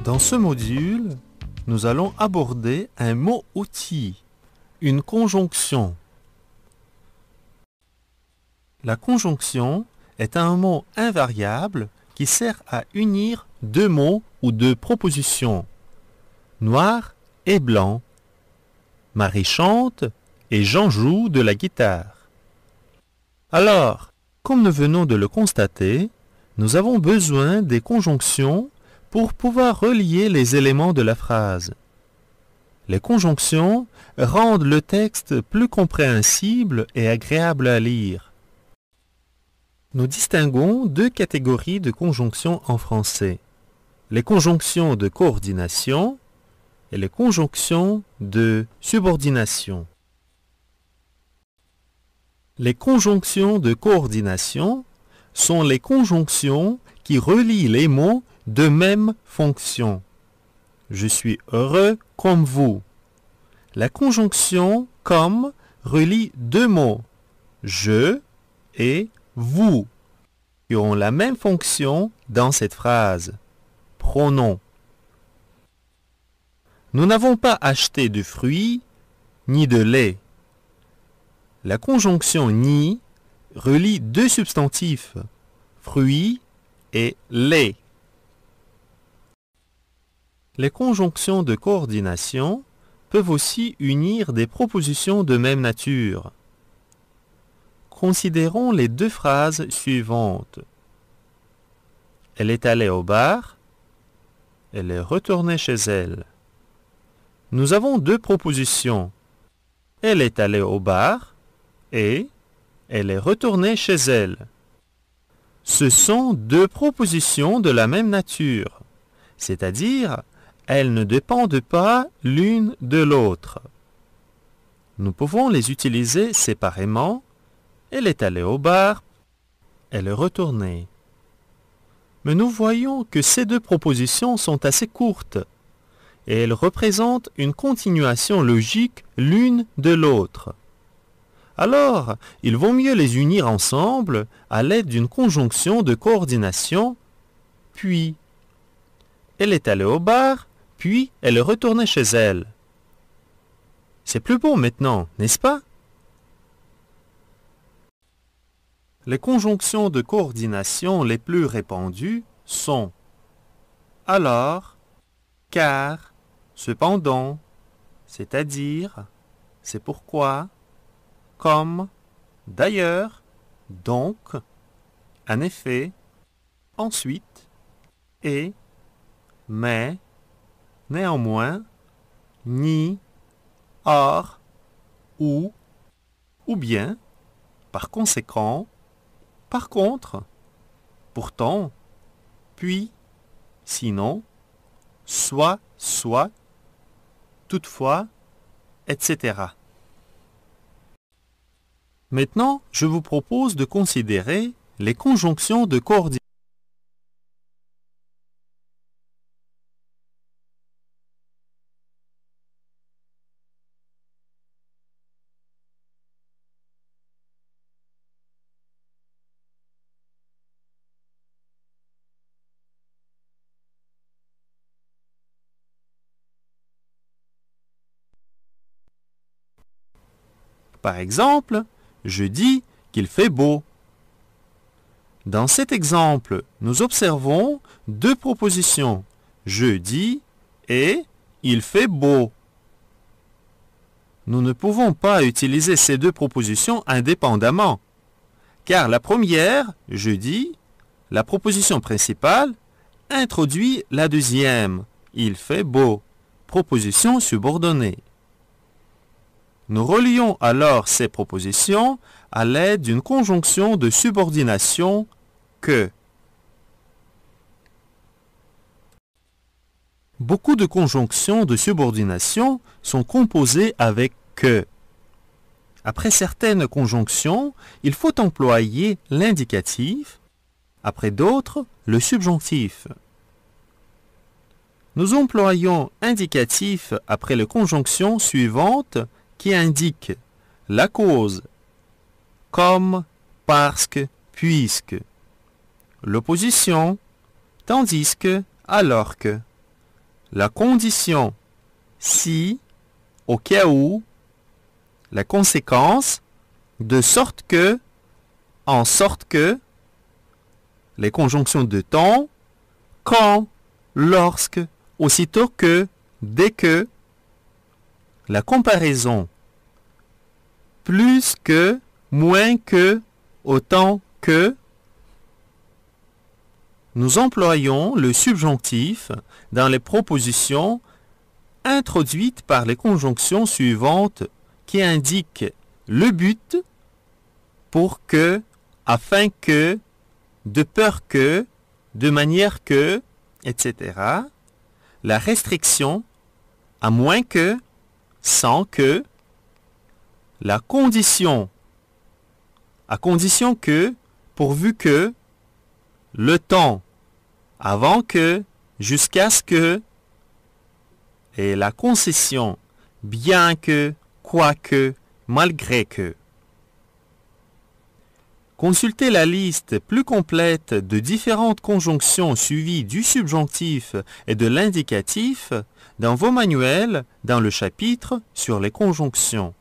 Dans ce module, nous allons aborder un mot-outil, une conjonction. La conjonction est un mot invariable qui sert à unir deux mots ou deux propositions. Noir et blanc. Marie chante et Jean joue de la guitare. Alors, comme nous venons de le constater, nous avons besoin des conjonctions pour pouvoir relier les éléments de la phrase. Les conjonctions rendent le texte plus compréhensible et agréable à lire. Nous distinguons deux catégories de conjonctions en français. Les conjonctions de coordination et les conjonctions de subordination. Les conjonctions de coordination sont les conjonctions qui relient les mots de même fonction. Je suis heureux comme vous. La conjonction comme relie deux mots, je et vous, qui ont la même fonction dans cette phrase. Pronom. Nous n'avons pas acheté de fruits ni de lait. La conjonction ni relie deux substantifs, fruits et lait. Les conjonctions de coordination peuvent aussi unir des propositions de même nature. Considérons les deux phrases suivantes. Elle est allée au bar. Elle est retournée chez elle. Nous avons deux propositions. Elle est allée au bar et elle est retournée chez elle. Ce sont deux propositions de la même nature, c'est-à-dire elles ne dépendent pas l'une de l'autre. Nous pouvons les utiliser séparément. Elle est allée au bar, elle est retournée. Mais nous voyons que ces deux propositions sont assez courtes et elles représentent une continuation logique l'une de l'autre. Alors, il vaut mieux les unir ensemble à l'aide d'une conjonction de coordination, puis. Elle est allée au bar, puis elle est retournée chez elle. C'est plus beau maintenant, n'est-ce pas? Les conjonctions de coordination les plus répandues sont alors, car, cependant, c'est-à-dire, c'est pourquoi, comme, d'ailleurs, donc, en effet, ensuite, et, mais, néanmoins, ni, or, ou bien, par conséquent, par contre, pourtant, puis, sinon, soit, toutefois, etc. Maintenant, je vous propose de considérer les conjonctions de coordination. Par exemple, je dis qu'il fait beau. Dans cet exemple, nous observons deux propositions. Je dis et il fait beau. Nous ne pouvons pas utiliser ces deux propositions indépendamment, car la première, je dis, la proposition principale, introduit la deuxième, il fait beau, proposition subordonnée. Nous relions alors ces propositions à l'aide d'une conjonction de subordination que. Beaucoup de conjonctions de subordination sont composées avec que. Après certaines conjonctions, il faut employer l'indicatif, après d'autres, le subjonctif. Nous employons indicatif après les conjonctions suivantes qui indique la cause, comme, parce que, puisque, l'opposition, tandis que, alors que, La condition si, au cas où, la conséquence, de sorte que, en sorte que, les conjonctions de temps, quand, lorsque, aussitôt que, dès que, la comparaison, plus que, moins que, autant que. Nous employons le subjonctif dans les propositions introduites par les conjonctions suivantes qui indiquent le but, pour que, afin que, de peur que, de manière que, etc. La restriction, à moins que, sans que. La condition, à condition que, pourvu que. Le temps, avant que, jusqu'à ce que. Et la concession, bien que, quoique, malgré que. Consultez la liste plus complète de différentes conjonctions suivies du subjonctif et de l'indicatif dans vos manuels dans le chapitre sur les conjonctions.